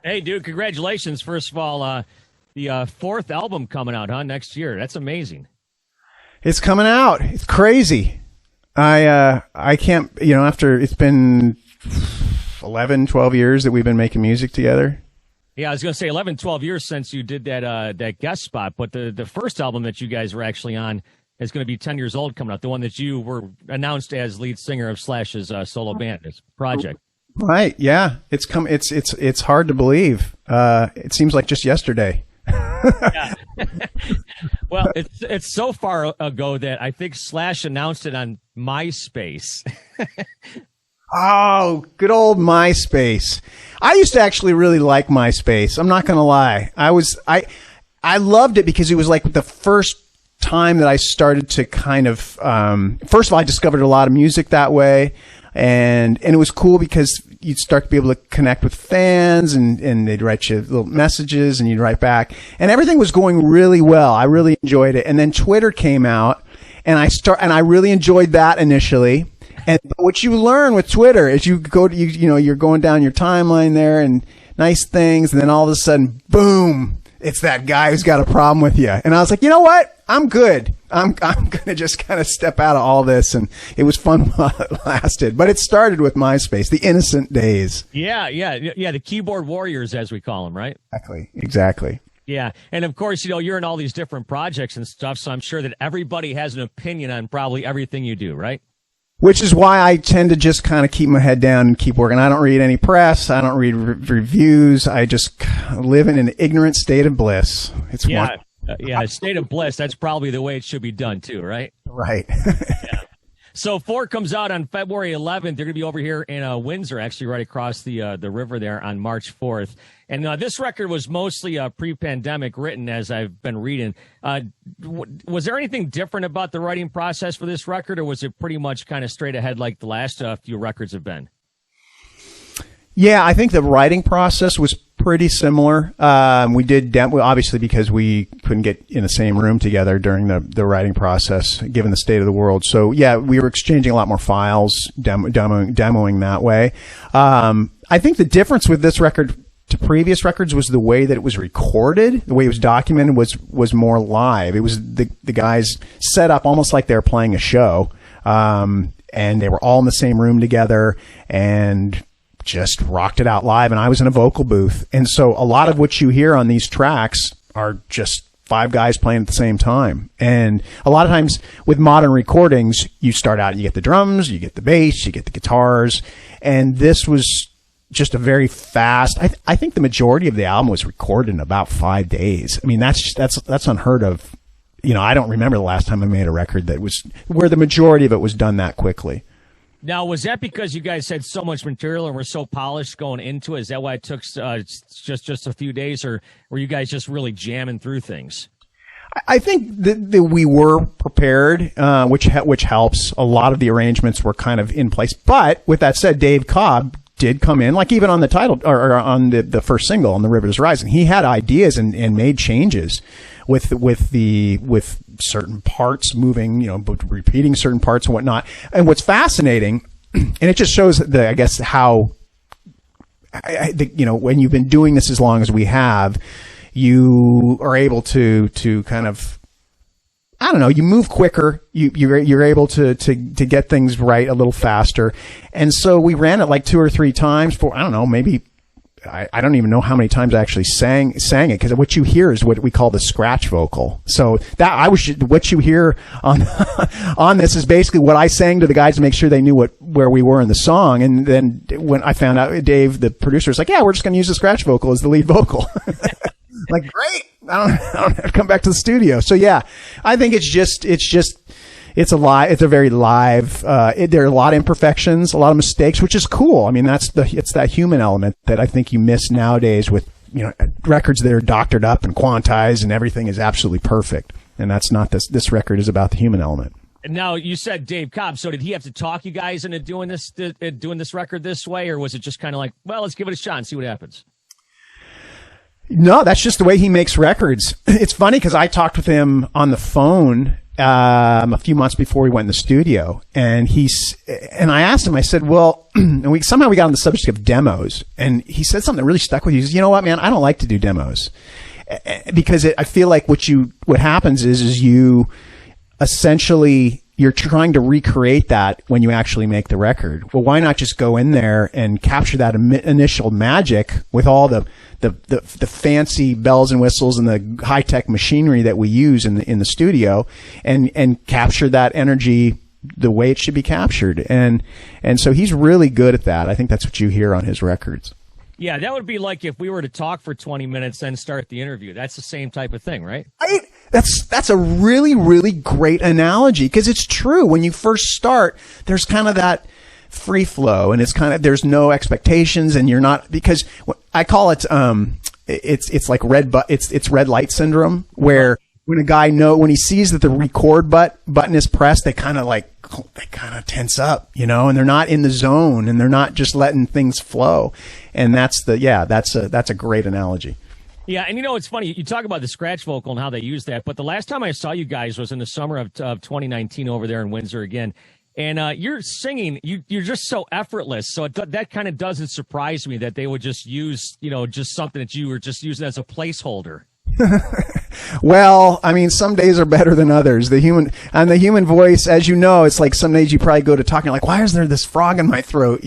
Hey, dude, congratulations. First of all, the fourth album coming out, huh? Next year. That's amazing. It's coming out. It's crazy. I can't, after it's been 11, 12 years that we've been making music together. Yeah, I was going to say 11, 12 years since you did that guest spot, but the first album that you guys were actually on is going to be 10 years old coming up. The one that you were announced as lead singer of Slash's solo band, this project. Right. Yeah. It's hard to believe. It seems like just yesterday. Yeah. Well, it's so far ago that I think Slash announced it on MySpace. Oh, good old MySpace. I used to actually really like MySpace. I'm not going to lie. I loved it because it was like the first time that I started to kind of, first of all, I discovered a lot of music that way. And it was cool because you'd start to be able to connect with fans and they'd write you little messages and you'd write back and everything was going really well. I really enjoyed it. And then Twitter came out and I really enjoyed that initially. And what you learn with Twitter is you go to, you're going down your timeline there and nice things. And then all of a sudden, boom, it's that guy who's got a problem with you. And I was like, you know what? I'm good. I'm going to just kind of step out of all this. And it was fun while it lasted. But it started with MySpace, the innocent days. Yeah. The keyboard warriors, as we call them, right? Exactly. Yeah. And of course, you're in all these different projects and stuff. So I'm sure that everybody has an opinion on probably everything you do, right? Which is why I tend to just kind of keep my head down and keep working. I don't read any press. I don't read reviews. I just live in an ignorant state of bliss. It's state of bliss. That's probably the way it should be done too, right? Right. Yeah. So 4 comes out on February 11th. They're going to be over here in Windsor, actually right across the river there on March 4th. And this record was mostly pre-pandemic written, as I've been reading. Was there anything different about the writing process for this record, or was it pretty much kind of straight ahead like the last few records have been? Yeah, I think the writing process was pretty similar. We did obviously because we couldn't get in the same room together during the writing process, given the state of the world. So yeah, we were exchanging a lot more files, demoing that way. I think the difference with this record to previous records was the way that it was recorded, the way it was documented was more live. It was the guys set up almost like they were playing a show, and they were all in the same room together and just rocked it out live. And I was in a vocal booth. And so a lot of what you hear on these tracks are just 5 guys playing at the same time. And a lot of times with modern recordings, you start out, you get the drums, you get the bass, you get the guitars. And this was just a very fast, I think the majority of the album was recorded in about 5 days. I mean, that's unheard of. I don't remember the last time I made a record that was where the majority of it was done that quickly. Now, was that because you guys had so much material and were so polished going into it? Is that why it took just a few days, or were you guys just really jamming through things? I think that we were prepared, which helps. A lot of the arrangements were kind of in place. But with that said, Dave Cobb did come in, like even on the title or on the first single, on The River Is Rising, he had ideas and made changes with certain parts moving, repeating certain parts and whatnot. And what's fascinating, and it just shows I guess how, when you've been doing this as long as we have, you are able to kind of, I don't know, you move quicker. You're able to get things right a little faster. And so we ran it like 2 or 3 times for, I don't know, maybe, I don't even know how many times I actually sang it, because what you hear is what we call the scratch vocal. So what you hear on this is basically what I sang to the guys to make sure they knew where we were in the song. And then when I found out, Dave, the producer, was like, yeah, we're just going to use the scratch vocal as the lead vocal. Like, great. I don't have to come back to the studio. So yeah, I think it's a very live, there are a lot of imperfections, a lot of mistakes, which is cool. I mean, it's that human element that I think you miss nowadays with, records that are doctored up and quantized and everything is absolutely perfect. And that's not this record is about the human element. And now you said Dave Cobb. So did he have to talk you guys into doing this record this way? Or was it just kind of like, well, let's give it a shot and see what happens? No, that's just the way he makes records. It's funny because I talked with him on the phone a few months before we went in the studio, and I asked him, I said, well, and we got on the subject of demos, and he said something that really stuck with you. He says, you know what, man, I don't like to do demos because I feel like what happens is you essentially, you're trying to recreate that when you actually make the record. Well, why not just go in there and capture that initial magic with all the fancy bells and whistles and the high tech machinery that we use in the studio, and capture that energy the way it should be captured. And so he's really good at that. I think that's what you hear on his records. Yeah, that would be like if we were to talk for 20 minutes and start the interview. That's the same type of thing, right? Right. That's a really, really great analogy, because it's true. When you first start, there's kind of that free flow, and it's kind of, there's no expectations, and you're not, because I call it, it's like it's red light syndrome, where when a guy when he sees that the record button is pressed, they kind of tense up, and they're not in the zone, and they're not just letting things flow. And that's a great analogy. Yeah, and it's funny, you talk about the scratch vocal and how they use that, but the last time I saw you guys was in the summer of 2019 over there in Windsor again. And you're singing, you're just so effortless. So that kind of doesn't surprise me that they would just use, just something that you were just using as a placeholder. Well, I mean, some days are better than others. The human voice, as you know, it's like some days you probably go to talk and you're like, why is there this frog in my throat,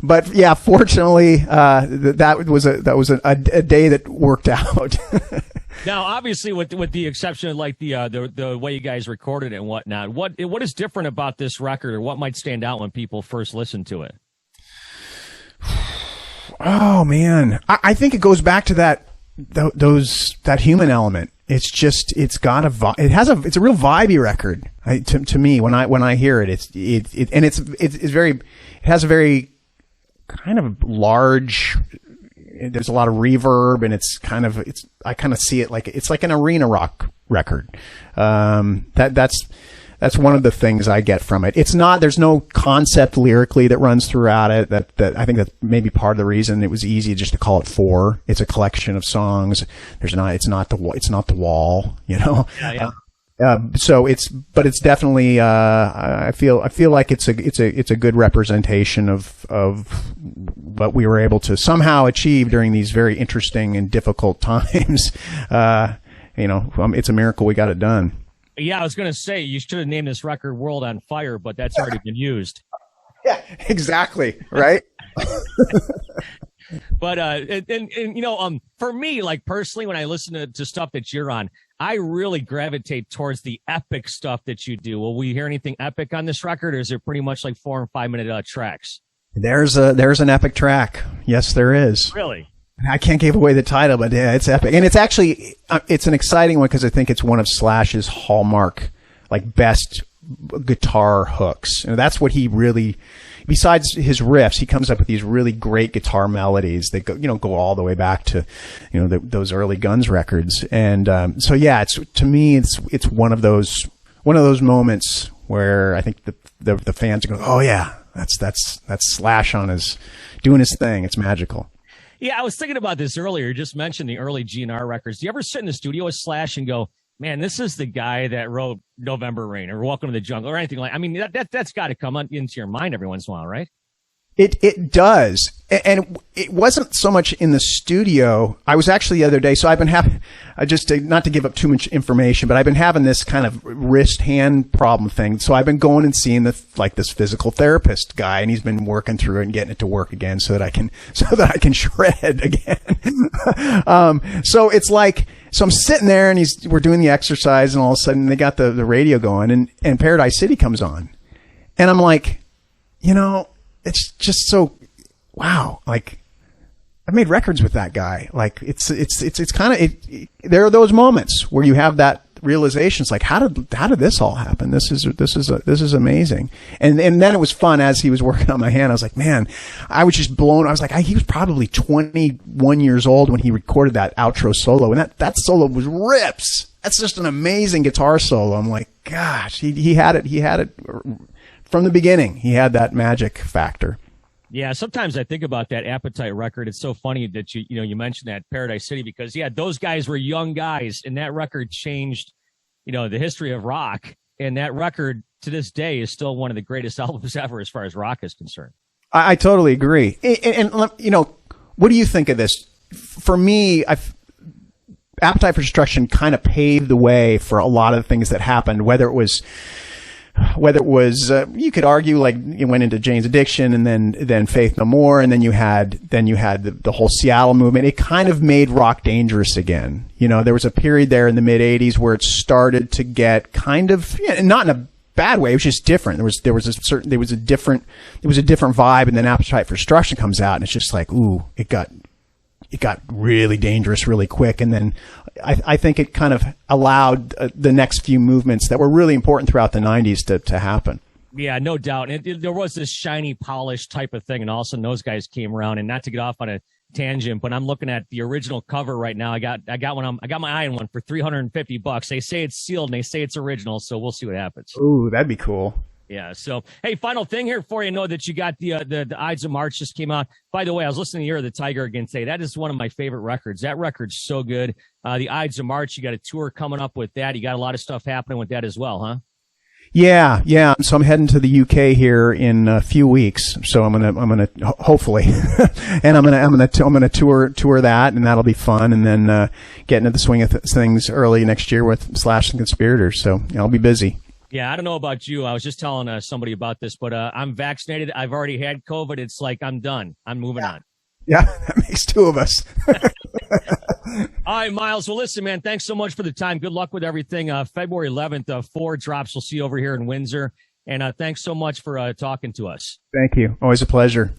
But yeah, fortunately, that was a day that worked out. Now, obviously, with the exception of like the way you guys recorded it and whatnot, what is different about this record, or what might stand out when people first listen to it? Oh man, I think it goes back to that human element. It's a real vibey record. To me, when I hear it, it has a very kind of large. There's a lot of reverb, and I kind of see it like it's like an arena rock record. That's one of the things I get from it. There's no concept lyrically that runs throughout it. That I think that's maybe part of the reason it was easy just to call it Four. It's a collection of songs. It's not the Wall, Yeah. But it's definitely, I feel like it's a good representation of what we were able to somehow achieve during these very interesting and difficult times. It's a miracle we got it done. Yeah, I was going to say, you should have named this record World on Fire, but that's already been used. Yeah, exactly. Right. But, for me, like personally, when I listen to stuff that you're on, I really gravitate towards the epic stuff that you do. Will we hear anything epic on this record, or is it pretty much like 4 and 5 minute tracks? There's an epic track. Yes, there is. Really? I can't give away the title, but yeah, it's epic. And it's actually, it's an exciting one because I think it's one of Slash's hallmark, like best guitar hooks. And that's what he really, besides his riffs, he comes up with these really great guitar melodies that go all the way back to, those early Guns records. And, so yeah, to me, it's one of those moments where I think the fans are going, oh yeah, that's Slash doing his thing. It's magical. Yeah, I was thinking about this earlier. You just mentioned the early GNR records. Do you ever sit in the studio with Slash and go, man, this is the guy that wrote November Rain or Welcome to the Jungle or anything like, I mean, that's got to come into your mind every once in a while, right? It does. And it wasn't so much in the studio. I was actually the other day, so I've been having, not to give up too much information, but I've been having this kind of wrist hand problem thing. So I've been going and seeing this physical therapist guy, and he's been working through it and getting it to work again so that I can shred again. So it's like, so I'm sitting there and we're doing the exercise, and all of a sudden they got the radio going, and Paradise City comes on. And I'm like, it's just so, wow. Like, I made records with that guy. Like, it's kind of, there are those moments where you have that realization. It's like, how did this all happen? This is amazing. And then it was fun as he was working on my hand. I was like, man, I was just blown. I was like, he was probably 21 years old when he recorded that outro solo. And that solo was rips. That's just an amazing guitar solo. I'm like, gosh, he had it from the beginning. He had that magic factor. Yeah, sometimes I think about that Appetite record. It's so funny that you mentioned that Paradise City, because those guys were young guys, and that record changed the history of rock. And that record to this day is still one of the greatest albums ever as far as rock is concerned. I totally agree. And what do you think of this? For me, Appetite for Destruction kind of paved the way for a lot of the things that happened, whether it was you could argue like it went into Jane's Addiction and then Faith No More, and then you had the whole Seattle movement. It kind of made rock dangerous again. There was a period there in the mid '80s where it started to get kind of, not in a bad way. It was just different. There was a different vibe, and then Appetite for Destruction comes out, and it's just like, ooh, it got really dangerous really quick. And then I think it kind of allowed the next few movements that were really important throughout the 90s to happen. Yeah, no doubt. There was this shiny, polished type of thing, and all of a sudden those guys came around. And not to get off on a tangent, but I'm looking at the original cover right now. I got my eye on one for $350. They say it's sealed and they say it's original, so we'll see what happens. Ooh, that'd be cool. Yeah. So, hey, final thing here for you. Know that you got the Ides of March just came out. By the way, I was listening to Year of the Tiger again today. That is one of my favorite records. That record's so good. The Ides of March, you got a tour coming up with that. You got a lot of stuff happening with that as well, huh? Yeah. So I'm heading to the UK here in a few weeks. So I'm gonna hopefully, and I'm gonna tour that, and that'll be fun. And then get into the swing of things early next year with Slash and Conspirators. So I'll be busy. Yeah, I don't know about you. I was just telling somebody about this, but I'm vaccinated. I've already had COVID. It's like I'm done. I'm moving on. Yeah, that makes two of us. All right, Myles. Well, listen, man, thanks so much for the time. Good luck with everything. February 11th, 4 drops. We'll see you over here in Windsor. And thanks so much for talking to us. Thank you. Always a pleasure.